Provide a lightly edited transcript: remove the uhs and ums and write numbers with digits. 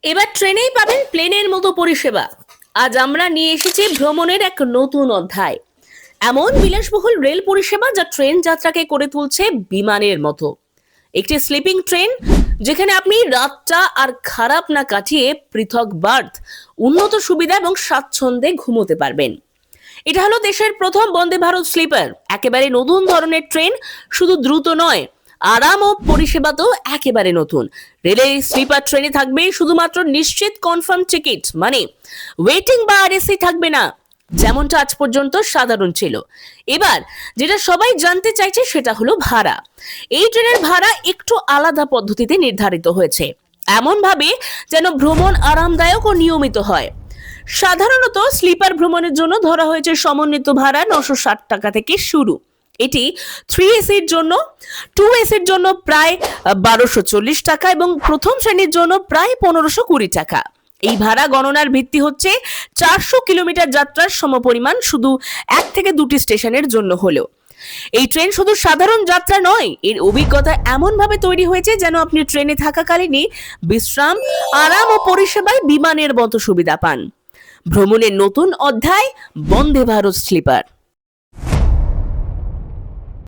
এবার ট্রেনেই পাবেন প্লেনের মতো পরিষেবা। আজ আমরা নিয়ে এসেছি ভ্রমণের এক নতুন অধ্যায়, এমন বিলাসবহুল রেল পরিষেবা যা ট্রেন যাত্রাকে করে তুলছে বিমানের মতো। একটি স্লিপিং ট্রেন, যেখানে আপনি রাতটা আর খারাপ না কাটিয়ে পৃথক বার্থ, উন্নত সুবিধা এবং স্বাচ্ছন্দ্যে ঘুমোতে পারবেন। এটা হলো দেশের প্রথম বন্দে ভারত স্লিপার, একেবারে নতুন ধরনের ট্রেন। শুধু দ্রুত নয়, আরাম ও পরিষেবাতেও একেবারে নতুন। রেলের স্লিপার ট্রেনে থাকবে শুধুমাত্র নিশ্চিত কনফার্ম টিকিট, মানে ওয়েটিং বা আরএসি থাকবে না, যেমনটা আজ পর্যন্ত সাধারণ ছিল। এবার যেটা সবাই জানতে চাইছে সেটা হলো ভাড়া। এই ট্রেনের ভাড়া একটু আলাদা পদ্ধতিতে নির্ধারিত হয়েছে, এমন ভাবে যেন ভ্রমণ আরামদায়ক ও নিয়মিত হয়। সাধারণত স্লিপার ভ্রমণের জন্য ধরা হয়েছে সমন্বিত ভাড়া 960 টাকা থেকে শুরু। এটি 3 এসির জন্য, 2 এসির জন্য প্রায় 1240 টাকা এবং প্রথম শ্রেণীর জন্য প্রায় 1520 টাকা। এই ভাড়া গণনার ভিত্তি হচ্ছে 400 কিলোমিটার যাত্রার সমপরিমাণ শুধু 1 থেকে 2টি স্টেশনের জন্য হলেও। এই ট্রেন শুধু সাধারণ যাত্রা নয়, এর অভিজ্ঞতা এমন ভাবে তৈরি হয়েছে যেন আপনি ট্রেনে থাকাকালীনই বিশ্রাম, আরাম ও পরিষেবায় বিমানের মতো সুবিধা পান। ভ্রমণের নতুন অধ্যায়, বন্দে ভারত স্লিপার।